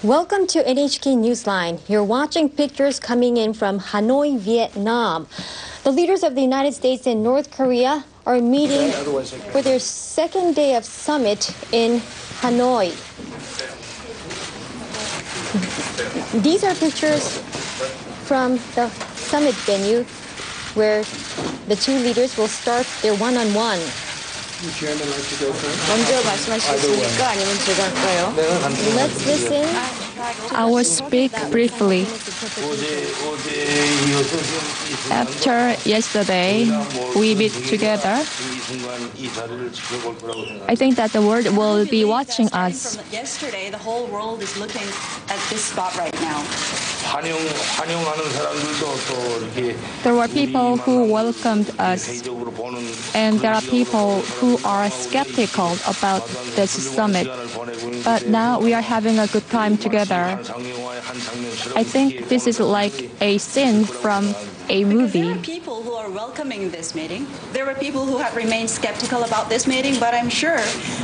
Welcome to NHK Newsline. You're watching pictures coming in from Hanoi, Vietnam. The leaders of the United States and North Korea are meeting for their second day of summit in Hanoi. These are pictures from the summit venue where the two leaders will start their one-on-one. Chairman, like to go first? 먼저 말씀하시겠습니까? 아니면 제가 할까요? Let's listen. I will speak briefly. After yesterday, we meet together. I think that the world will be watching us. From yesterday, the whole world is looking at this spot right now. There were people who welcomed us, and there are people who are skeptical about this summit. But now we are having a good time together. I think this is like a scene from a movie. There are people who are welcoming this meeting. There were people who have remained skeptical about this meeting, but I'm sure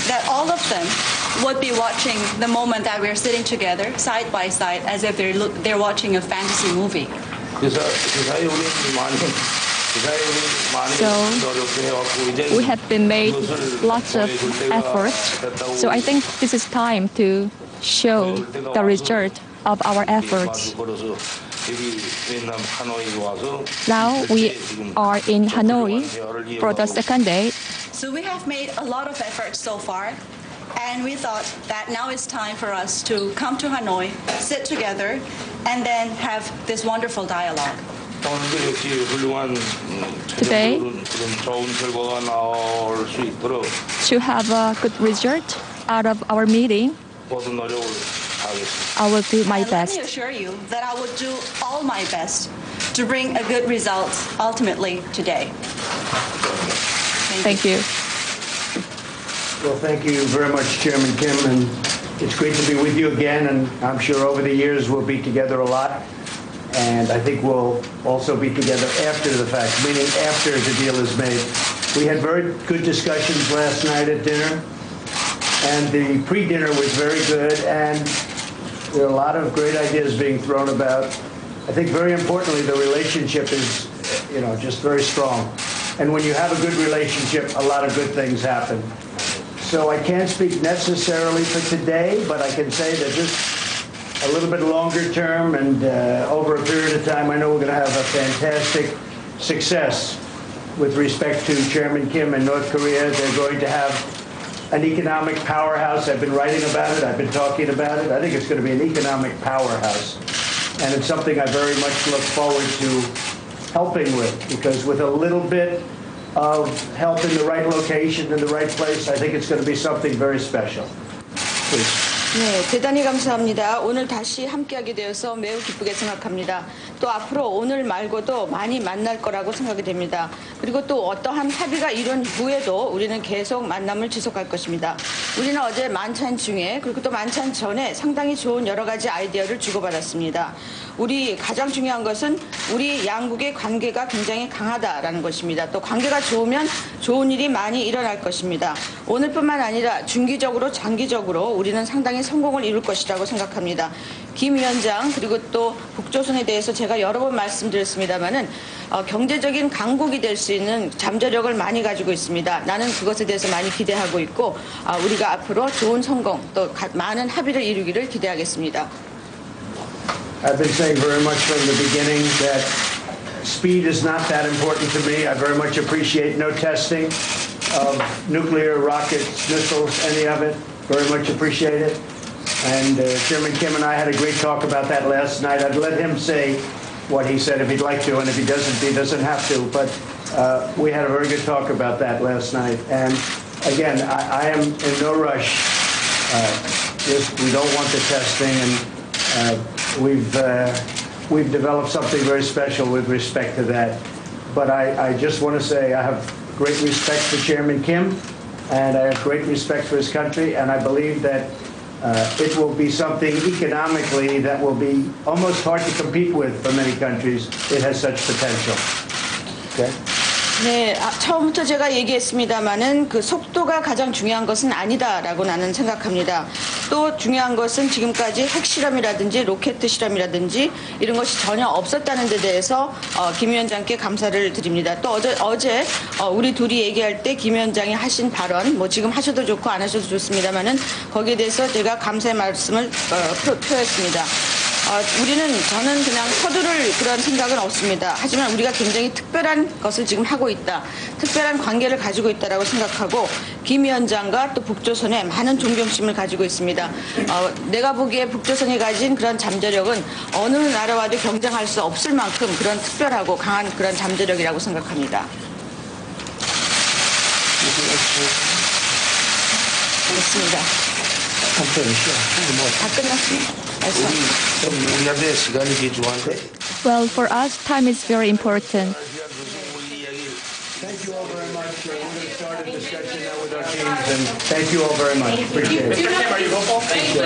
that all of them would be watching the moment that we're sitting together, side by side, as if they're watching a fantasy movie. So we have been made lots of efforts. So I think this is time to show the result of our efforts. Now we are in Hanoi for the second day. So we have made a lot of efforts so far, and we thought that now it's time for us to come to Hanoi, sit together, and then have this wonderful dialogue. Today, to have a good result out of our meeting, I will do my best. Let me assure you that I will do all my best to bring a good result ultimately today. Thank you. Well, thank you very much, Chairman Kim, and it's great to be with you again, and I'm sure over the years we'll be together a lot, and I think we'll also be together after the fact, meaning after the deal is made. We had very good discussions last night at dinner, and the pre-dinner was very good, and there are a lot of great ideas being thrown about. I think very importantly, the relationship is, just very strong. And when you have a good relationship, a lot of good things happen. So I can't speak necessarily for today, but I can say that just a little bit longer term and over a period of time, I know we're going to have a fantastic success with respect to Chairman Kim and North Korea. They're going to have an economic powerhouse. I've been writing about it. I've been talking about it. I think it's going to be an economic powerhouse. And it's something I very much look forward to helping with, because with a little bit of help in the right location, in the right place, I think it's going to be something very special. Please. 네, 대단히 감사합니다. 오늘 다시 함께하게 되어서 매우 기쁘게 생각합니다. 또 앞으로 오늘 말고도 많이 만날 거라고 생각이 됩니다. 그리고 또 어떠한 합의가 이룬 후에도 우리는 계속 만남을 지속할 것입니다. 우리는 어제 만찬 중에 그리고 또 만찬 전에 상당히 좋은 여러 가지 아이디어를 주고받았습니다. 우리 가장 중요한 것은 우리 양국의 관계가 굉장히 강하다라는 것입니다. 또 관계가 좋으면 좋은 일이 많이 일어날 것입니다. 오늘뿐만 아니라 중기적으로 장기적으로 우리는 상당히 성공을 이룰 것이라고 생각합니다. 김 위원장 그리고 또 북조선에 대해서 제가 여러 번 말씀드렸습니다마는 경제적인 강국이 될 수 있는 잠재력을 많이 가지고 있습니다. 나는 그것에 대해서 많이 기대하고 있고 우리가 앞으로 좋은 성공 또 많은 합의를 이루기를 기대하겠습니다. I've been saying very much from the beginning that speed is not that important to me. I very much appreciate no testing of nuclear, rockets, missiles, any of it. Very much appreciate it. And Chairman Kim and I had a great talk about that last night. I'd let him say what he said if he'd like to, and if he doesn't have to. But we had a very good talk about that last night. And again, I am in no rush. We don't want the testing, and we've developed something very special with respect to that. But I just want to say I have great respect for Chairman Kim, and I have great respect for his country, and I believe that it will be something economically that will be almost hard to compete with for many countries. It has such potential. Okay? 네, 처음부터 제가 얘기했습니다마는 그 속도가 가장 중요한 것은 아니다라고 나는 생각합니다. 또 중요한 것은 지금까지 핵실험이라든지 로켓 실험이라든지 이런 것이 전혀 없었다는 데 대해서 김 위원장께 감사를 드립니다. 또 어제 우리 둘이 얘기할 때 김 위원장이 하신 발언, 뭐 지금 하셔도 좋고 안 하셔도 좋습니다마는 거기에 대해서 제가 감사의 말씀을 표했습니다. 저는 그냥 서두를 그런 생각은 없습니다. 하지만 우리가 굉장히 특별한 것을 지금 하고 있다. 특별한 관계를 가지고 있다라고 생각하고 김 위원장과 또 북조선에 많은 존경심을 가지고 있습니다. 내가 보기에 북조선이 가진 그런 잠재력은 어느 나라와도 경쟁할 수 없을 만큼 그런 특별하고 강한 그런 잠재력이라고 생각합니다. 됐습니다. 다 끝났습니다. 우리한테 시간이 귀중한데. Well, for us, time is very important. Thank you all very much. We're going to start a discussion now with our teams, and thank you all very much. Appreciate it. Mr. Kim, are you hopeful? Thank you.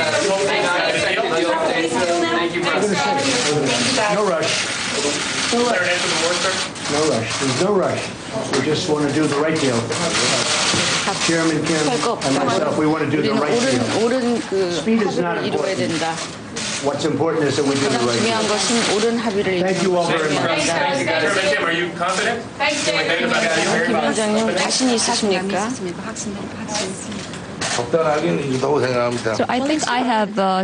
No rush. Is there an answer to the word, sir? No rush. There's no rush. We just want to do the right deal. Chairman Kim and myself, we want to do the 우리는 right deal. 옳은 그 Speed is not 합의를 이루어야 important. 된다. What's important is that we do the 가장 right 중요한 deal. 것은 옳은 합의를 Thank you all very much. Chairman Kim, are you confident? Feeling good about it? 김 위원장님 자신이 있으십니까? 적당하긴 이다고 생각합니다. So I think I have a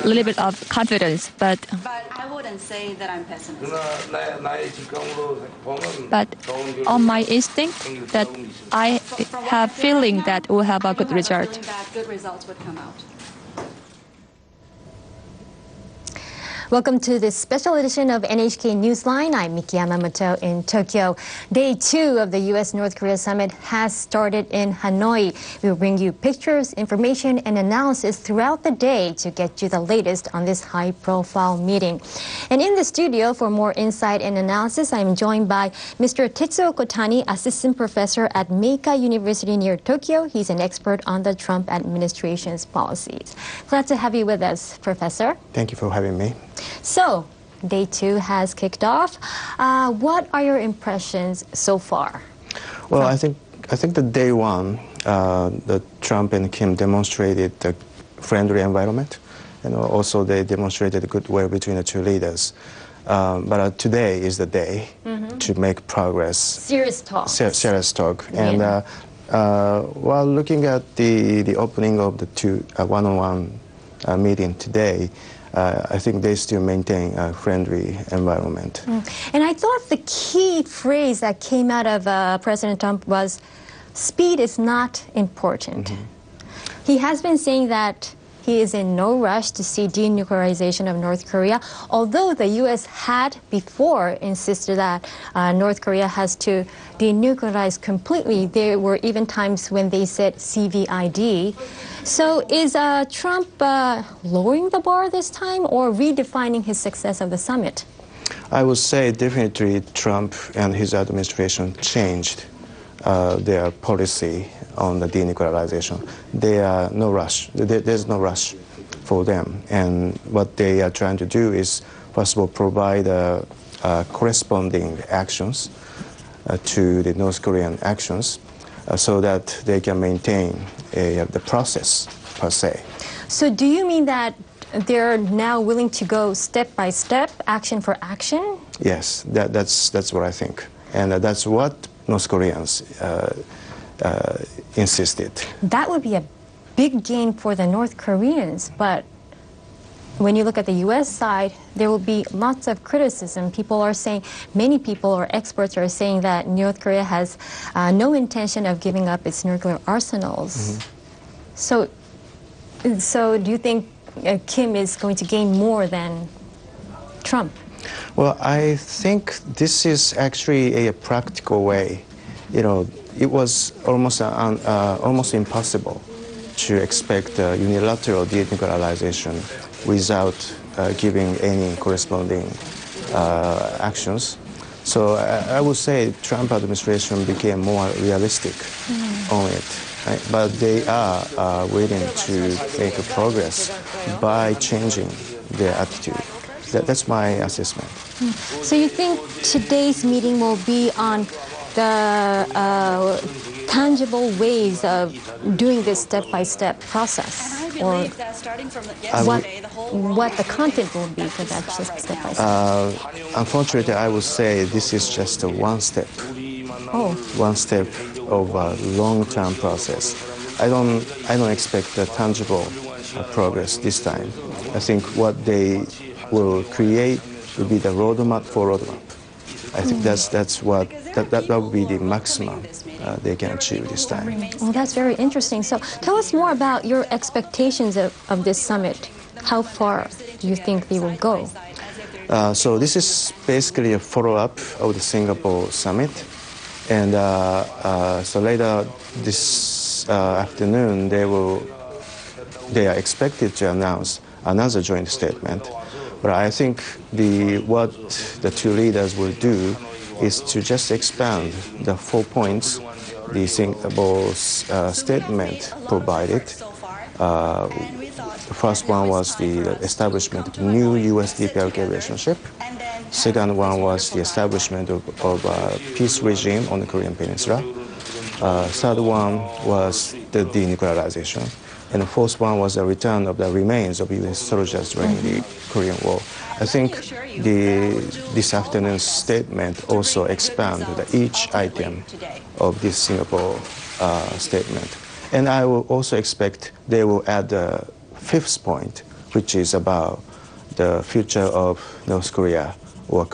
little bit of confidence, but But I wouldn't say that I'm pessimistic. 그러나 나의 직감으로 보면 but on my instinct that I have feeling that we'll have a good result. That good results would come out. Welcome to this special edition of NHK Newsline. I'm Miki Yamamoto in Tokyo. Day 2 of the U.S.-North Korea summit has started in Hanoi. We will bring you pictures, information, and analysis throughout the day to get you the latest on this high-profile meeting. And in the studio for more insight and analysis, I'm joined by Mr. Tetsuo Kotani, assistant professor at Meika University near Tokyo. He's an expert on the Trump administration's policies. Glad to have you with us, Professor. Thank you for having me. So, day 2 has kicked off. What are your impressions so far? Well, I think the day 1, the Trump and Kim demonstrated the friendly environment, and also they demonstrated goodwill between the two leaders. But today is the day to make progress. Serious talk. Serious talk. And while looking at the opening of the two one-on-one meeting today, I think they still maintain a friendly environment. And I thought the key phrase that came out of President Trump was, speed is not important. He has been saying that he is in no rush to see denuclearization of North Korea, although the U.S. had before insisted that North Korea has to denuclearize completely. There were even times when they said CVID. So is Trump lowering the bar this time or redefining his success of the summit? I would say definitely Trump and his administration changed their policy on the denuclearization. There's no rush for them. And what they are trying to do is, first of all, provide corresponding actions to the North Korean actions so that they can maintain the process per se. So do you mean that they're now willing to go step by step, action for action? Yes, that's what I think. And that's what North Koreans insisted. That would be a big gain for the North Koreans, but when you look at the U.S. side, there will be lots of criticism. People are saying, many people or experts are saying that North Korea has no intention of giving up its nuclear arsenals. So do you think Kim is going to gain more than Trump? Well, I think this is actually a practical way. You know, it was almost impossible to expect unilateral denuclearization without giving any corresponding actions. So I would say Trump administration became more realistic on it. Right? But they are willing to make progress by changing their attitude. That's my assessment. So you think today's meeting will be on the tangible ways of doing this step-by-step process? And I believe that starting from yesterday, the whole What the content will be for that step-by-step? Unfortunately, I would say this is just one step. One step of a long-term process. I don't expect a tangible progress this time. I think what they will create will be the roadmap for roadmap. I think that will be the maximum they can achieve this time. Well, that's very interesting. So tell us more about your expectations of this summit. How far do you think they will go? So this is basically a follow-up of the Singapore summit. And so later this afternoon, they are expected to announce another joint statement. But I think what the two leaders will do is to just expand the 4 points the Singapore statement provided. The first one was the establishment of new U.S.-DPRK relationship. Second one was the establishment of a peace regime on the Korean Peninsula. Third one was the denuclearization. And the fourth one was the return of the remains of U.S. soldiers during the Korean War. I think this afternoon's statement also expanded each item of this Singapore statement. And I will also expect they will add the fifth point, which is about the future of North Korea or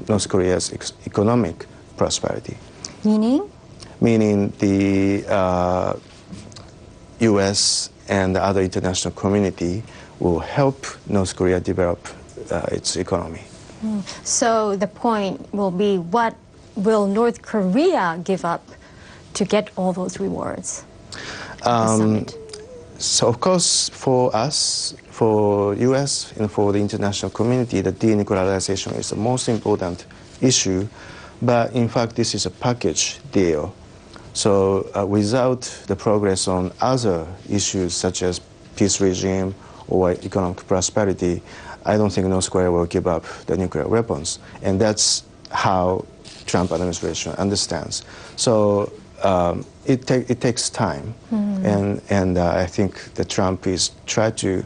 North Korea's economic prosperity. Meaning? Meaning the U.S. and the other international community will help North Korea develop its economy. So the point will be, what will North Korea give up to get all those rewards? So of course, for us, for U.S. and for the international community, the denuclearization is the most important issue. But in fact, this is a package deal. So without the progress on other issues such as peace regime or economic prosperity, I don't think North Korea will give up the nuclear weapons. And that's how Trump administration understands. So it takes time. And I think that Trump is trying to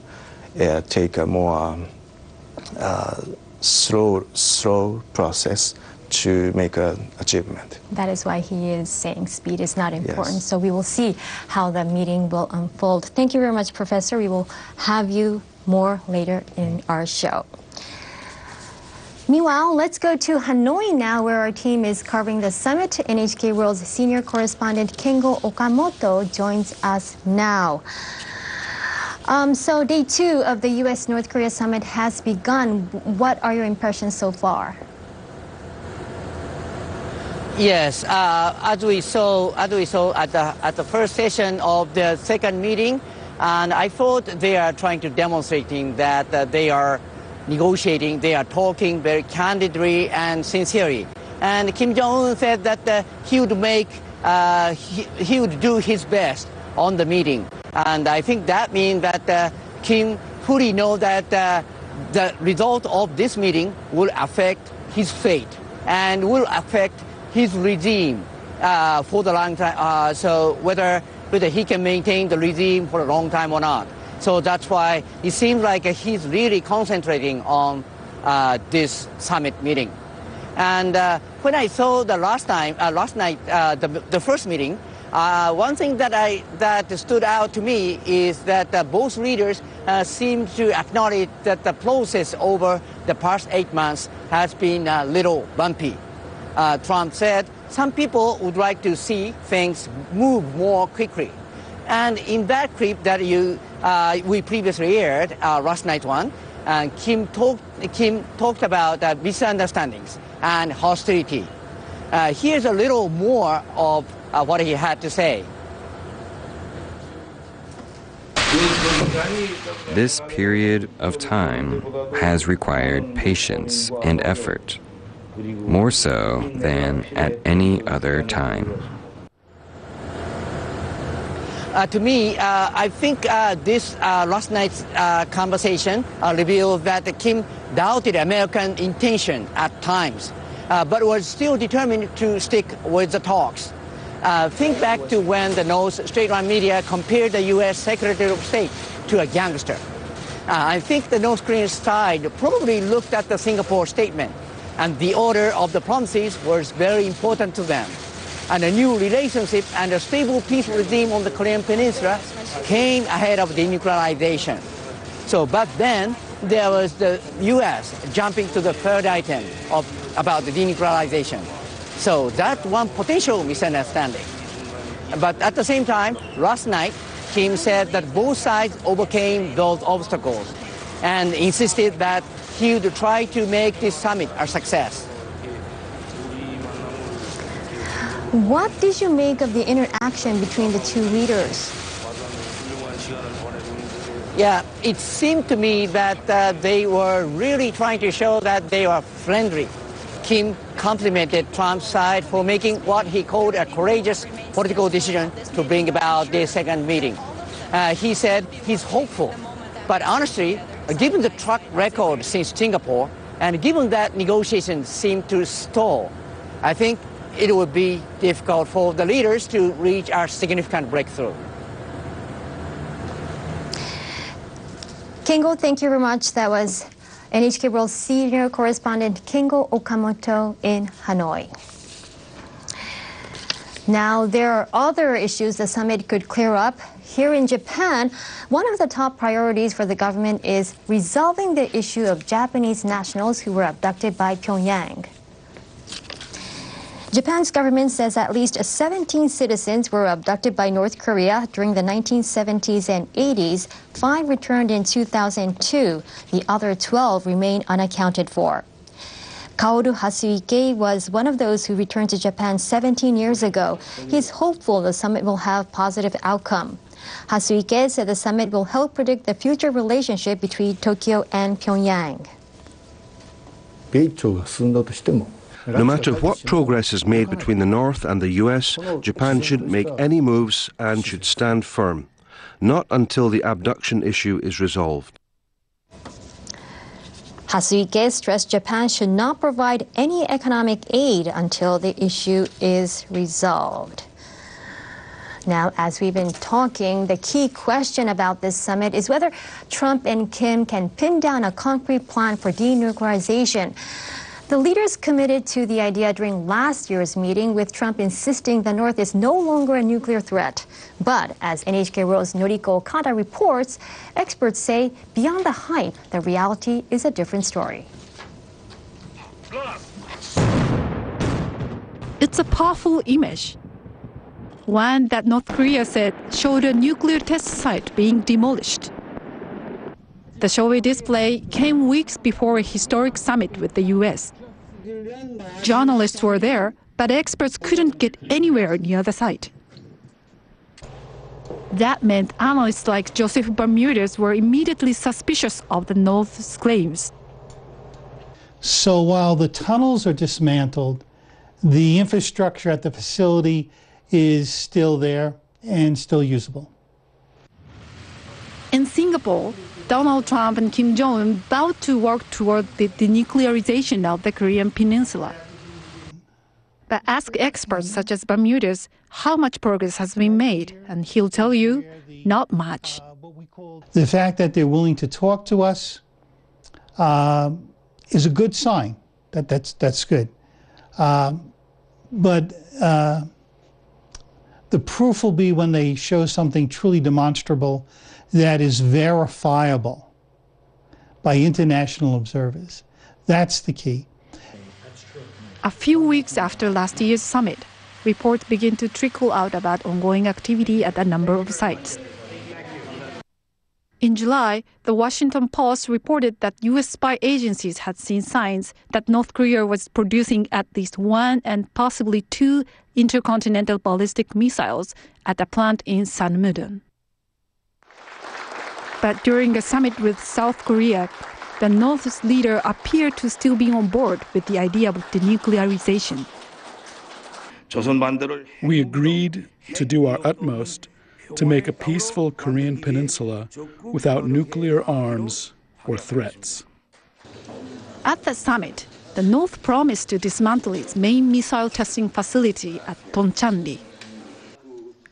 take a more slow process to make an achievement. That is why he is saying speed is not important. Yes. So we will see how the meeting will unfold. Thank you very much, Professor. We will have you more later in our show. Meanwhile, let's go to Hanoi now, where our team is covering the summit. NHK World's senior correspondent Kengo Okamoto joins us now. So day 2 of the U.S.-North Korea summit has begun. What are your impressions so far? Yes, as we saw at the first session of the second meeting, and I thought they are trying to demonstrating that they are negotiating, they are talking very candidly and sincerely. And Kim Jong-un said that he would do his best on the meeting. And I think that means that Kim fully knows that the result of this meeting will affect his fate and will affect his regime for the long time. So whether he can maintain the regime for a long time or not. So that's why it seems like he's really concentrating on this summit meeting. And when I saw the last night, the first meeting, one thing that stood out to me is that both leaders seem to acknowledge that the process over the past 8 months has been a little bumpy. Trump said some people would like to see things move more quickly. And in that clip that we previously aired, last night one, Kim talked about misunderstandings and hostility. Here's a little more of what he had to say. This period of time has required patience and effort, more so than at any other time. To me, I think this last night's conversation revealed that Kim doubted American intention at times. but was still determined to stick with the talks. Think back to when the North state-run media compared the U.S. Secretary of State to a gangster. I think the North Korean side probably looked at the Singapore statement, and the order of the promises was very important to them. And a new relationship and a stable peace regime on the Korean Peninsula came ahead of denuclearization. So, but then there was the U.S. jumping to the third item about the denuclearization. So that's one potential misunderstanding. But at the same time, last night, Kim said that both sides overcame those obstacles and insisted that he would try to make this summit a success. What did you make of the interaction between the two leaders? Yeah, it seemed to me that they were really trying to show that they are friendly. Kim complimented Trump's side for making what he called a courageous political decision to bring about this second meeting. He said he's hopeful, but honestly, given the track record since Singapore, and given that negotiations seem to stall, I think it would be difficult for the leaders to reach a significant breakthrough. Kengo, thank you very much. That was NHK World Senior Correspondent Kengo Okamoto in Hanoi. Now, there are other issues the summit could clear up. Here in Japan, one of the top priorities for the government is resolving the issue of Japanese nationals who were abducted by Pyongyang. Japan's government says at least 17 citizens were abducted by North Korea during the 1970s and 80s. 5 returned in 2002. The other 12 remain unaccounted for. Kaoru Hasuike was one of those who returned to Japan 17 years ago. He's hopeful the summit will have positive outcome. Hasuike said the summit will help predict the future relationship between Tokyo and Pyongyang. No matter what progress is made between the North and the US, Japan shouldn't make any moves and should stand firm. Not until the abduction issue is resolved. Hasuike stressed Japan should not provide any economic aid until the issue is resolved. Now, as we've been talking, the key question about this summit is whether Trump and Kim can pin down a concrete plan for denuclearization. The leaders committed to the idea during last year's meeting, with Trump insisting the North is no longer a nuclear threat. But as NHK World's Noriko Okada reports, experts say beyond the hype, the reality is a different story. It's a powerful image. One that North Korea said showed a nuclear test site being demolished. The showy display came weeks before a historic summit with the U.S. Journalists were there, but experts couldn't get anywhere near the site. That meant analysts like Joseph Bermudez were immediately suspicious of the North's claims. So while the tunnels are dismantled, the infrastructure at the facility is still there and still usable. In Singapore, Donald Trump and Kim Jong vowed to work toward the denuclearization of the Korean Peninsula. But ask experts such as Bermudez how much progress has been made, and he'll tell you, not much. The fact that they're willing to talk to us is a good sign. That's good. But the proof will be when they show something truly demonstrable that is verifiable by international observers. That's the key. A few weeks after last year's summit, reports begin to trickle out about ongoing activity at a number of sites. In July, the Washington Post reported that U.S. spy agencies had seen signs that North Korea was producing at least 1 and possibly 2 intercontinental ballistic missiles at a plant in Sanmudon. But during a summit with South Korea, the North's leader appeared to still be on board with the idea of denuclearization. We agreed to do our utmost to make a peaceful Korean peninsula without nuclear arms or threats. At the summit, the North promised to dismantle its main missile testing facility at Tonchanli.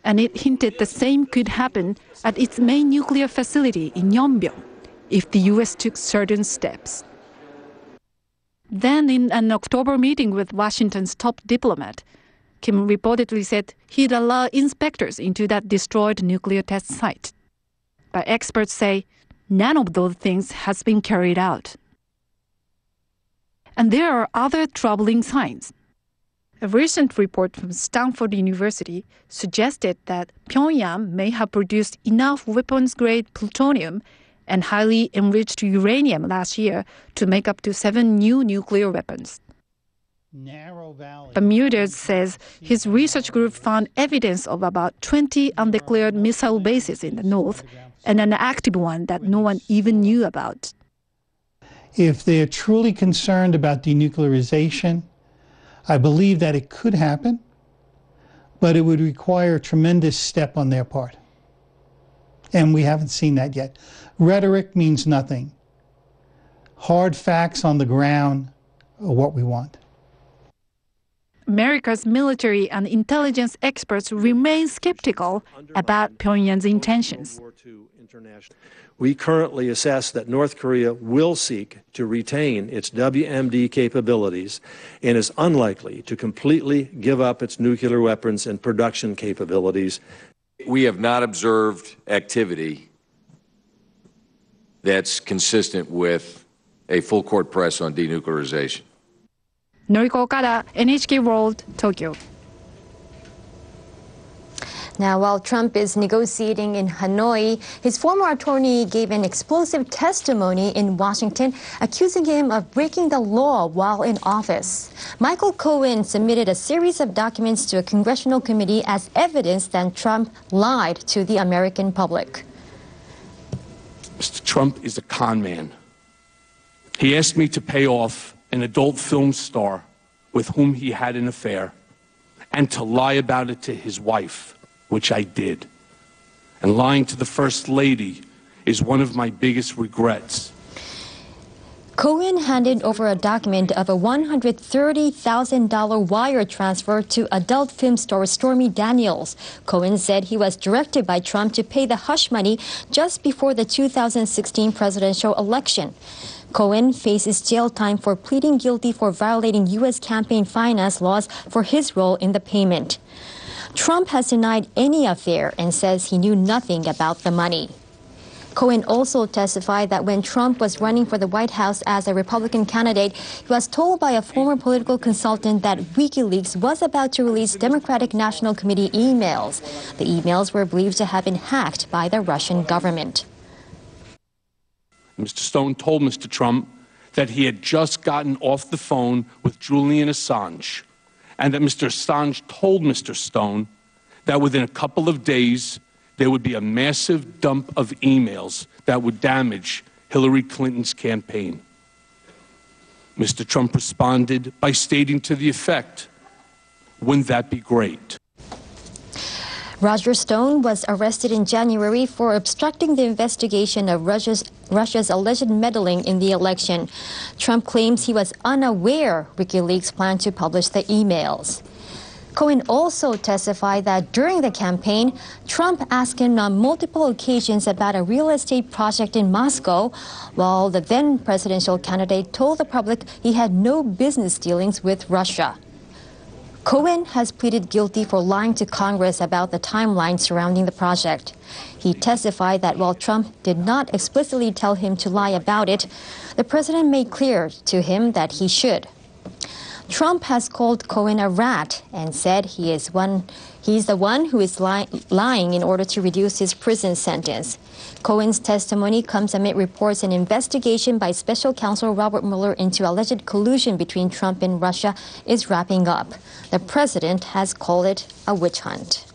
And it hinted the same could happen at its main nuclear facility in Yeonbyong if the U.S. took certain steps. Then, in an October meeting with Washington's top diplomat, Kim reportedly said he'd allow inspectors into that destroyed nuclear test site. But experts say none of those things has been carried out. And there are other troubling signs. A recent report from Stanford University suggested that Pyongyang may have produced enough weapons-grade plutonium and highly enriched uranium last year to make up to 7 new nuclear weapons. Bermudez says his research group found evidence of about 20 undeclared missile bases in the north and an active one that no one even knew about. If they're truly concerned about denuclearization, I believe that it could happen, but it would require a tremendous step on their part. And we haven't seen that yet. Rhetoric means nothing. Hard facts on the ground are what we want. America's military and intelligence experts remain skeptical about Pyongyang's intentions. We currently assess that North Korea will seek to retain its WMD capabilities and is unlikely to completely give up its nuclear weapons and production capabilities. We have not observed activity that's consistent with a full court press on denuclearization. Noriko Okada, NHK World, Tokyo. Now, while Trump is negotiating in Hanoi, his former attorney gave an explosive testimony in Washington, accusing him of breaking the law while in office. Michael Cohen submitted a series of documents to a congressional committee as evidence that Trump lied to the American public. Mr. Trump is a con man. He asked me to pay off an adult film star with whom he had an affair and to lie about it to his wife, which I did. And lying to the First Lady is one of my biggest regrets. Cohen handed over a document of a $130,000 wire transfer to adult film star Stormy Daniels. Cohen said he was directed by Trump to pay the hush money just before the 2016 presidential election. Cohen faces jail time for pleading guilty for violating U.S. campaign finance laws for his role in the payment. Trump has denied any affair and says he knew nothing about the money. Cohen also testified that when Trump was running for the White House as a Republican candidate, he was told by a former political consultant that WikiLeaks was about to release Democratic National Committee emails. The emails were believed to have been hacked by the Russian government. Mr. Stone told Mr. Trump that he had just gotten off the phone with Julian Assange, and that Mr. Assange told Mr. Stone that within a couple of days, there would be a massive dump of emails that would damage Hillary Clinton's campaign. Mr. Trump responded by stating to the effect, "Wouldn't that be great?" Roger Stone was arrested in January for obstructing the investigation of Russia's alleged meddling in the election. Trump claims he was unaware WikiLeaks planned to publish the emails. Cohen also testified that during the campaign, Trump asked him on multiple occasions about a real estate project in Moscow, while the then presidential candidate told the public he had no business dealings with Russia. Cohen has pleaded guilty for lying to Congress about the timeline surrounding the project. He testified that while Trump did not explicitly tell him to lie about it, the president made clear to him that he should. Trump has called Cohen a rat and said he's the one who is lying in order to reduce his prison sentence. Cohen's testimony comes amid reports an investigation by special counsel Robert Mueller into alleged collusion between Trump and Russia is wrapping up. The president has called it a witch hunt.